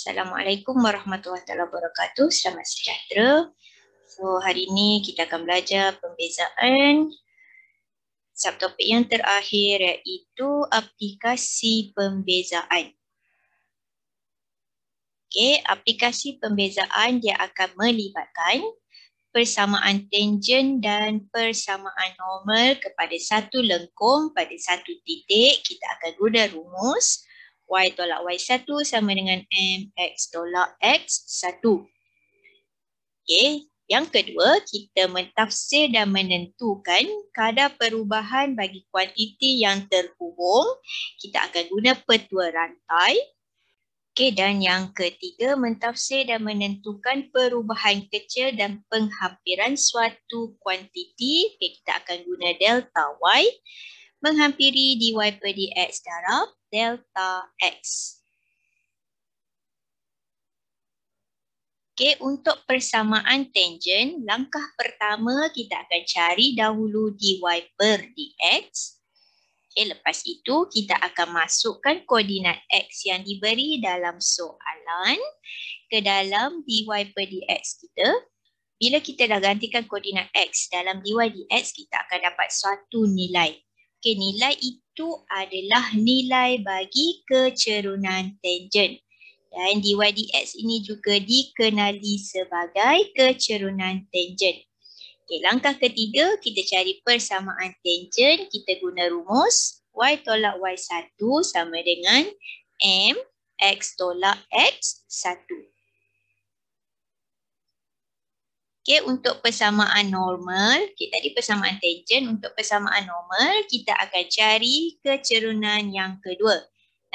Assalamualaikum warahmatullahi wabarakatuh. Selamat sejahtera. So, hari ini kita akan belajar pembezaan subtopik yang terakhir iaitu aplikasi pembezaan. Okey, aplikasi pembezaan dia akan melibatkan persamaan tangen dan persamaan normal kepada satu lengkung pada satu titik. Kita akan guna rumus y tolak y1 sama dengan mx tolak x1. Okey, yang kedua, kita mentafsir dan menentukan kadar perubahan bagi kuantiti yang terhubung. Kita akan guna petua rantai. Okey, dan yang ketiga, mentafsir dan menentukan perubahan kecil dan penghampiran suatu kuantiti. Okey, kita akan guna delta y menghampiri dy per dx darab delta x. Okey, untuk persamaan tangen, langkah pertama kita akan cari dahulu dy per dx. Okey, lepas itu kita akan masukkan koordinat x yang diberi dalam soalan ke dalam dy per dx kita. Bila kita dah gantikan koordinat x dalam dy dx, kita akan dapat suatu nilai. Okey, nilai itu adalah nilai bagi kecerunan tangen. Dan dy dx ini juga dikenali sebagai kecerunan tangen. Okey, langkah ketiga, kita cari persamaan tangen. Kita guna rumus y tolak y1 sama dengan m x tolak x1. Okey, untuk persamaan normal, tadi persamaan tangen, untuk persamaan normal, kita akan cari kecerunan yang kedua.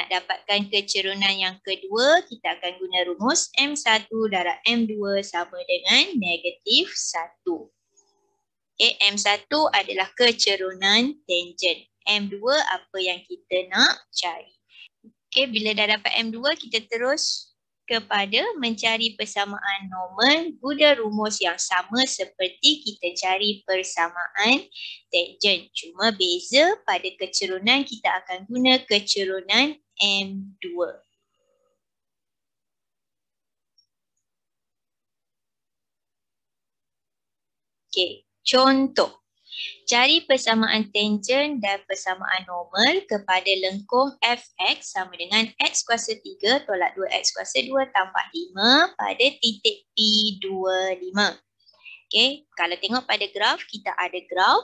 Nak dapatkan kecerunan yang kedua, kita akan guna rumus M1 darab M2 sama dengan negatif 1. Okay, M1 adalah kecerunan tangen. M2 apa yang kita nak cari. Okay, bila dah dapat M2, kita terus kepada mencari persamaan normal guna rumus yang sama seperti kita cari persamaan tangen. Cuma beza pada kecerunan, kita akan guna kecerunan M2. Okey, contoh. Cari persamaan tangen dan persamaan normal kepada lengkung fx sama dengan x kuasa 3 tolak 2x kuasa 2 tambah 5 pada titik P25. Okey, kalau tengok pada graf, kita ada graf.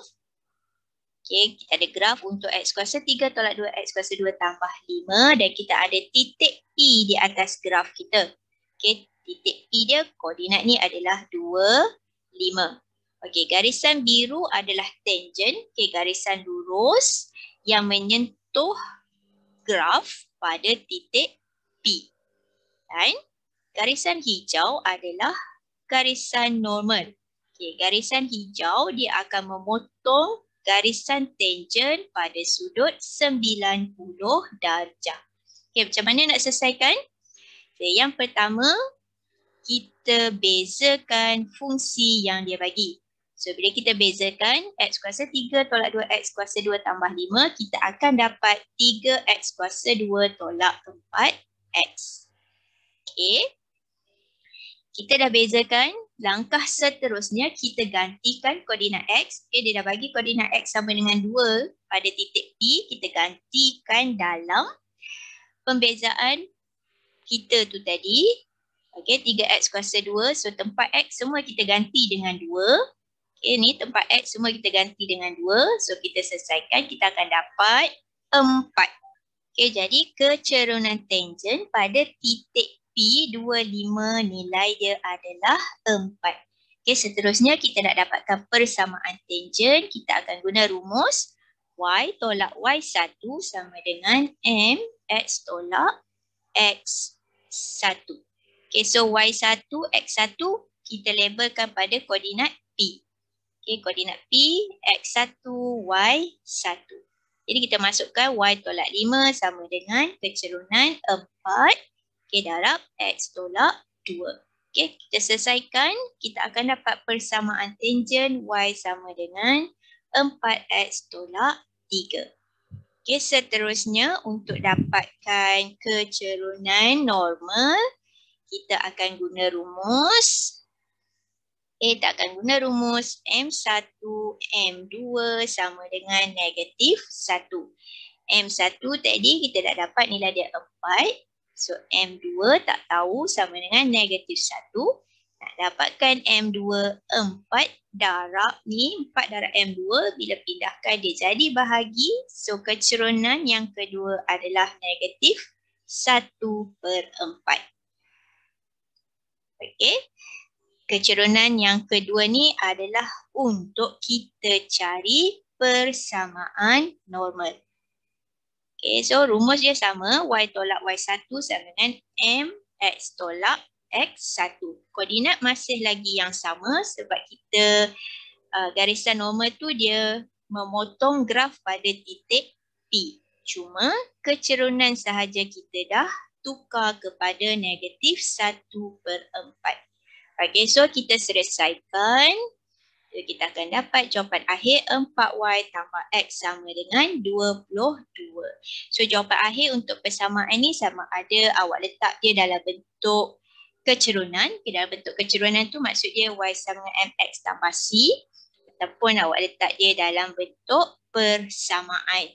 Okey, kita ada graf untuk x kuasa 3 tolak 2x kuasa 2 tambah 5 dan kita ada titik P di atas graf kita. Okey, titik P dia koordinat ni adalah 2, 5. Okey, garisan biru adalah tangen. Okey, garisan lurus yang menyentuh graf pada titik P. Dan garisan hijau adalah garisan normal. Okey, garisan hijau dia akan memotong garisan tangen pada sudut 90 darjah. Okey, macam mana nak selesaikan? Okay, yang pertama, kita bezakan fungsi yang dia bagi. So, bila kita bezakan x kuasa 3 tolak 2x kuasa 2 tambah 5, kita akan dapat 3x kuasa 2 tolak 4x. Okey. Kita dah bezakan. Langkah seterusnya, kita gantikan koordinat x. Okay, dia dah bagi koordinat x sama dengan 2 pada titik P. Kita gantikan dalam pembezaan kita tu tadi. Okay, 3x kuasa 2. So, tempat x semua kita ganti dengan 2. Okay, ni tempat x semua kita ganti dengan 2. So, kita selesaikan. Kita akan dapat 4. Okay, jadi kecerunan tangen pada titik P25 nilai dia adalah 4. Okay, seterusnya kita nak dapatkan persamaan tangen. Kita akan guna rumus y tolak y1 sama dengan m x tolak x1. Okay, so y1, x1 kita labelkan pada koordinat P. Okay, koordinat P, x1, y1. Jadi kita masukkan y tolak 5 sama dengan kecerunan 4. Okay, darab x tolak 2. Okay, kita selesaikan. Kita akan dapat persamaan tangen y sama dengan 4x tolak 3. Okay, seterusnya untuk dapatkan kecerunan normal, kita akan guna rumus. Kita akan guna rumus M1, M2 sama dengan negatif 1. M1 tadi kita dah dapat nilai dia 4. So M2 tak tahu sama dengan negatif 1. Nak dapatkan M2 4 darab ni, 4 darab M2 bila pindahkan dia jadi bahagi. So kecerunan yang kedua adalah negatif 1/4. Okey. Kecerunan yang kedua ni adalah untuk kita cari persamaan normal. Okay, so rumus dia sama. Y tolak Y1 sama dengan M X tolak X1. Koordinat masih lagi yang sama sebab kita garisan normal tu dia memotong graf pada titik P. Cuma kecerunan sahaja kita dah tukar kepada negatif 1/4. Okay, so kita selesaikan. So, kita akan dapat jawapan akhir 4Y tambah X sama dengan 22. So jawapan akhir untuk persamaan ni sama ada awak letak dia dalam bentuk kecerunan. Dalam bentuk kecerunan tu maksud dia Y sama dengan MX tambah C. Ataupun awak letak dia dalam bentuk persamaan.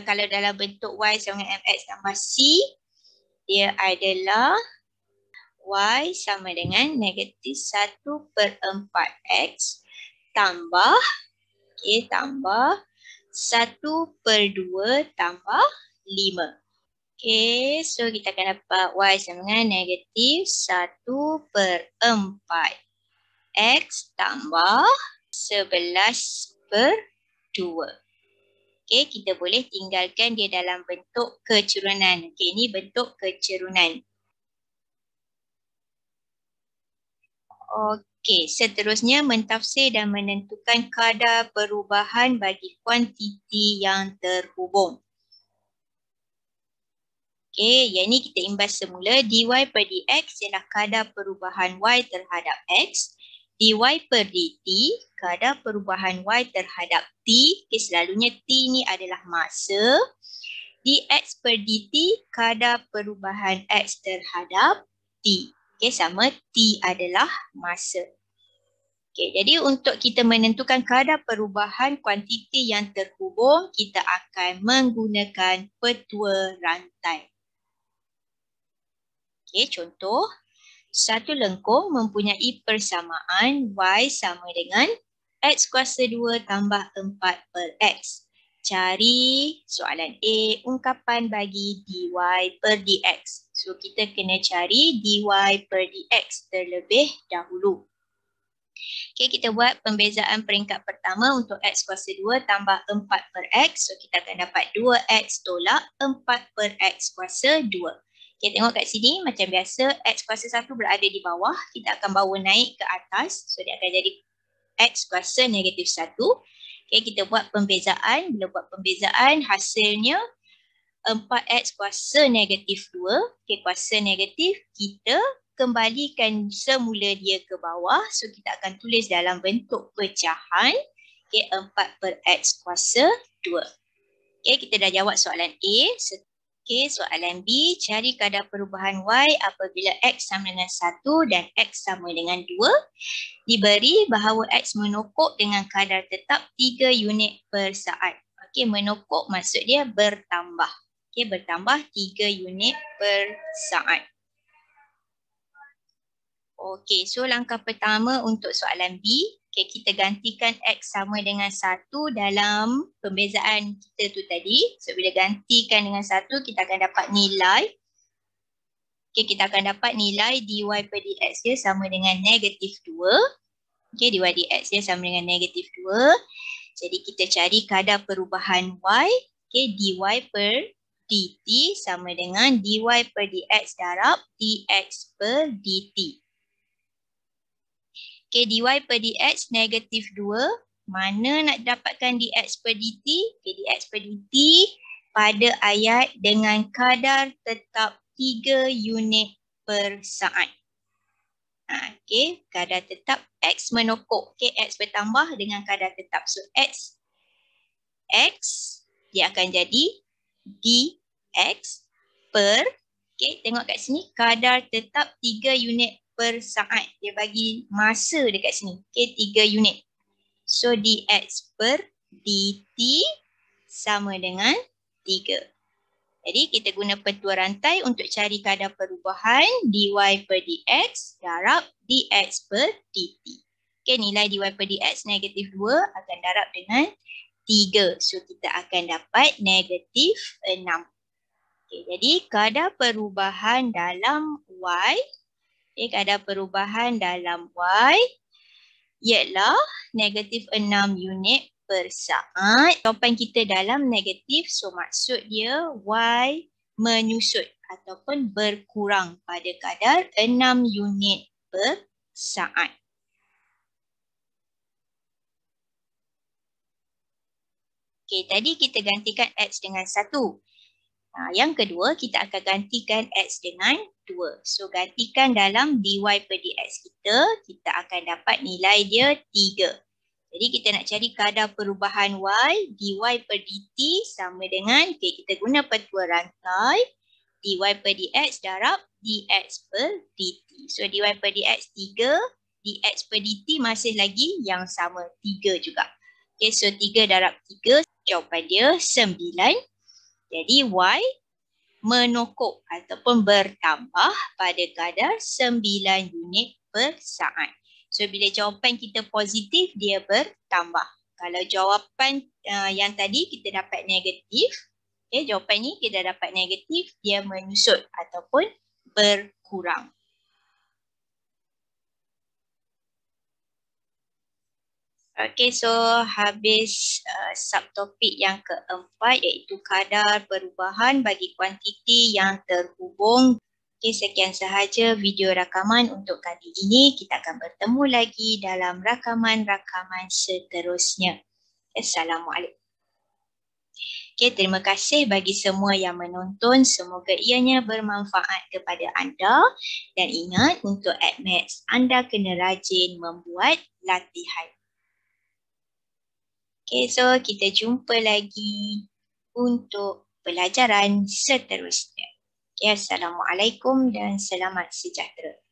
Kalau dalam bentuk Y sama dengan MX tambah C, dia adalah Y sama dengan negatif 1/4X tambah, tambah 1/2 tambah 5. Okay, so kita akan dapat Y sama dengan negatif 1/4X tambah 11/2. Okay, kita boleh tinggalkan dia dalam bentuk kecerunan. Okay, ini bentuk kecerunan. Okey, seterusnya mentafsir dan menentukan kadar perubahan bagi kuantiti yang terhubung. Okey, yang ini kita imbas semula. dy per dx ialah kadar perubahan y terhadap x. dy per dt, kadar perubahan y terhadap t. Okay, selalunya t ni adalah masa. dx per dt, kadar perubahan x terhadap t. Okay, sama T adalah masa. Okay, jadi untuk kita menentukan kadar perubahan kuantiti yang terhubung, kita akan menggunakan petua rantai. Okay, contoh. Satu lengkung mempunyai persamaan Y sama dengan X kuasa 2 tambah 4/X. Cari soalan A, ungkapan bagi dy per dx. So kita kena cari dy per dx terlebih dahulu. Okay, kita buat pembezaan peringkat pertama untuk X kuasa 2 tambah 4/X. So kita akan dapat 2X tolak 4/X kuasa 2. Okay, tengok kat sini macam biasa X kuasa 1 berada di bawah. Kita akan bawa naik ke atas. So dia akan jadi X kuasa negatif 1. Okay, kita buat pembezaan. Bila buat pembezaan, hasilnya 4X kuasa negatif 2. Okay, kuasa negatif, kita kembalikan semula dia ke bawah. So, kita akan tulis dalam bentuk pecahan. Okay, 4/X kuasa 2. Okay, kita dah jawab soalan A. Okay, soalan B, cari kadar perubahan Y apabila X sama dengan 1 dan X sama dengan 2. Diberi bahawa X menokok dengan kadar tetap 3 unit per saat. Okay, menokok maksud dia bertambah. Okay, bertambah 3 unit per saat. Okay, so langkah pertama untuk soalan B. Okay, kita gantikan X sama dengan 1 dalam pembezaan kita tu tadi. So, bila gantikan dengan 1, kita akan dapat nilai. Okay, kita akan dapat nilai dy per dx dia sama dengan negatif 2. Okay, dy dx dia sama dengan negatif 2. Jadi, kita cari kadar perubahan y. Okay, dy per dt sama dengan dy per dx darab dx per dt. Okay, dy per dx negatif 2. Mana nak dapatkan dx per dt? Okay, dx per dt pada ayat dengan kadar tetap 3 unit per saat. Okay, kadar tetap x menokok. Okay, x bertambah dengan kadar tetap. So, x dia akan jadi dx per, Okay, tengok kat sini kadar tetap 3 unit per saat. Dia bagi masa dekat sini. Okay, 3 unit. So dx per dt sama dengan 3. Jadi kita guna pentua rantai untuk cari kadar perubahan dy per dx darab dx per dt. Okay, nilai dy per dx negatif 2 akan darab dengan 3. So kita akan dapat negatif 6. Okay, jadi kadar perubahan dalam y, kadar perubahan dalam y ialah negatif 6 unit per saat. Jawapan kita dalam negatif, so maksud dia y menyusut ataupun berkurang pada kadar 6 unit per saat. Okay, tadi kita gantikan X dengan 1. Yang kedua, kita akan gantikan X dengan 2. So, gantikan dalam dy per dx kita akan dapat nilai dia 3. Jadi, kita nak cari kadar perubahan y, dy per dt sama dengan, kita guna pentua rantai, dy per dx darab dx per dt. So, dy per dx 3, dx per dt masih lagi yang sama, 3 juga. Okay, so 3 darab 3, jawapan dia 9. Jadi y menokok ataupun bertambah pada kadar 9 unit per saat. So bila jawapan kita positif, dia bertambah. Kalau jawapan yang tadi kita dapat negatif, jawapan ni kita dapat negatif, dia menyusut ataupun berkurang. Okay, so habis subtopik yang keempat iaitu kadar perubahan bagi kuantiti yang terhubung. Okay, sekian sahaja video rakaman untuk kali ini. Kita akan bertemu lagi dalam rakaman-rakaman seterusnya. Assalamualaikum. Okay, terima kasih bagi semua yang menonton. Semoga ianya bermanfaat kepada anda. Dan ingat, untuk AddMath, anda kena rajin membuat latihan. Okay, so kita jumpa lagi untuk pelajaran seterusnya. Okay, Assalamualaikum dan selamat sejahtera.